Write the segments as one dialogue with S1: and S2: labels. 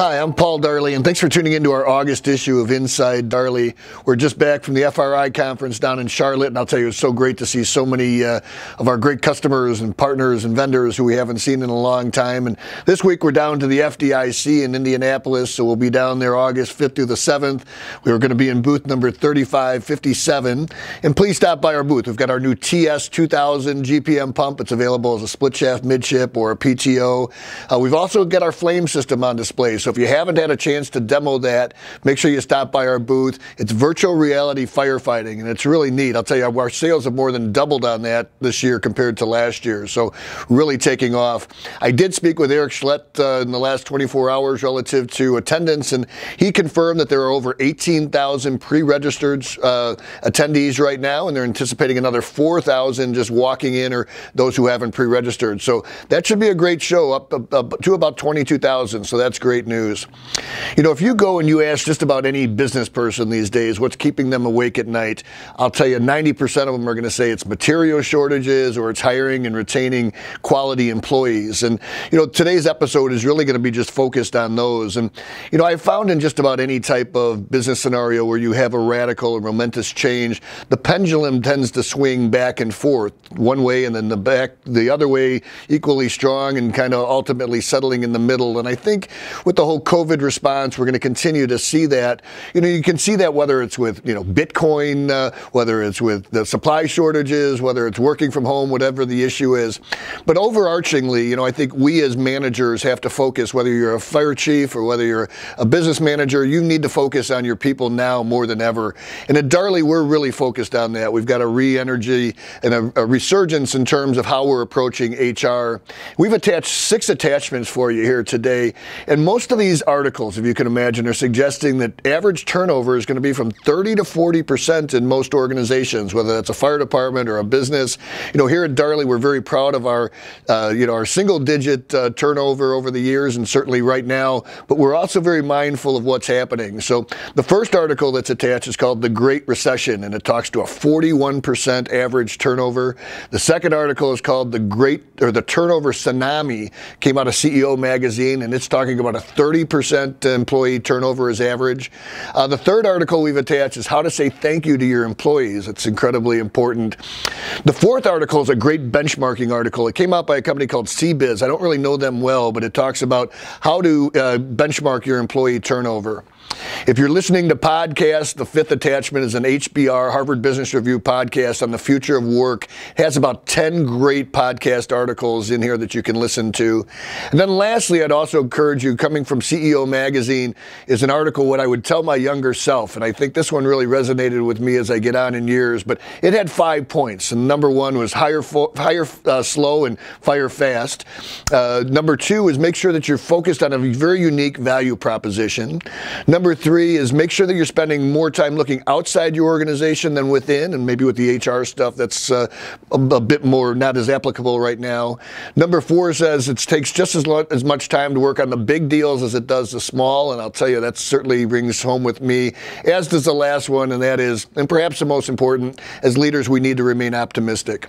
S1: Hi, I'm Paul Darley, and thanks for tuning into our August issue of Inside Darley. We're just back from the FRI conference down in Charlotte, and I'll tell you, it's so great to see so many of our great customers and partners and vendors who we haven't seen in a long time. And this week we're down to the FDIC in Indianapolis, so we'll be down there August 5th through the 7th. We're going to be in booth number 3557, and please stop by our booth. We've got our new TS 2000 GPM pump. It's available as a split shaft midship or a PTO. We've also got our flame system on display. So if you haven't had a chance to demo that, make sure you stop by our booth. It's virtual reality firefighting, and it's really neat. I'll tell you, our sales have more than doubled on that this year compared to last year, so really taking off. I did speak with Eric Schlett in the last 24 hours relative to attendance, and he confirmed that there are over 18,000 pre-registered attendees right now, and they're anticipating another 4,000 just walking in, or those who haven't pre-registered. So that should be a great show, up to about 22,000, so that's great news. You know, if you go and you ask just about any business person these days what's keeping them awake at night, I'll tell you 90% of them are going to say it's material shortages or it's hiring and retaining quality employees. And, you know, today's episode is really going to be just focused on those. And, you know, I've found in just about any type of business scenario where you have a radical or momentous change, the pendulum tends to swing back and forth one way and then the other way, equally strong and kind of ultimately settling in the middle. And I think with the whole COVID response, we're going to continue to see that. You know, you can see that whether it's with, you know, Bitcoin, whether it's with the supply shortages, whether it's working from home, whatever the issue is. But overarchingly, you know, I think we as managers have to focus, whether you're a fire chief or whether you're a business manager, you need to focus on your people now more than ever. And at Darley, we're really focused on that. We've got a re-energy and a resurgence in terms of how we're approaching HR. We've attached 6 attachments for you here today, and most of these articles, if you can imagine, are suggesting that average turnover is going to be from 30 to 40% in most organizations, whether that's a fire department or a business. You know, here at Darley, we're very proud of our, our single-digit turnover over the years, and certainly right now. But we're also very mindful of what's happening. So the first article that's attached is called "The Great Recession," and it talks to a 41% average turnover. The second article is called "The Turnover Tsunami." Came out of CEO magazine, and it's talking about a 30% employee turnover as average. The third article we've attached is "How to Say Thank You to Your Employees." It's incredibly important. The fourth article is a great benchmarking article. It came out by a company called CBiz. I don't really know them well, but it talks about how to benchmark your employee turnover. If you're listening to podcasts, the fifth attachment is an HBR, Harvard Business Review podcast on the future of work. It has about 10 great podcast articles in here that you can listen to. And then lastly, I'd also encourage you, coming from CEO Magazine, is an article, What I Would Tell My Younger Self. And I think this one really resonated with me as I get on in years. But it had 5 points. And number 1 was hire slow and fire fast. Number 2 is make sure that you're focused on a very unique value proposition. Number 3 is make sure that you're spending more time looking outside your organization than within, and maybe with the HR stuff that's a bit more not as applicable right now. Number 4 says it takes just as much time to work on the big deals as it does the small, and I'll tell you that certainly rings home with me, as does the last one, and that is, and perhaps the most important, as leaders we need to remain optimistic.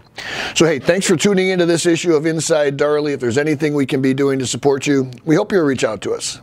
S1: So hey, thanks for tuning into this issue of Inside Darley. If there's anything we can be doing to support you, we hope you'll reach out to us.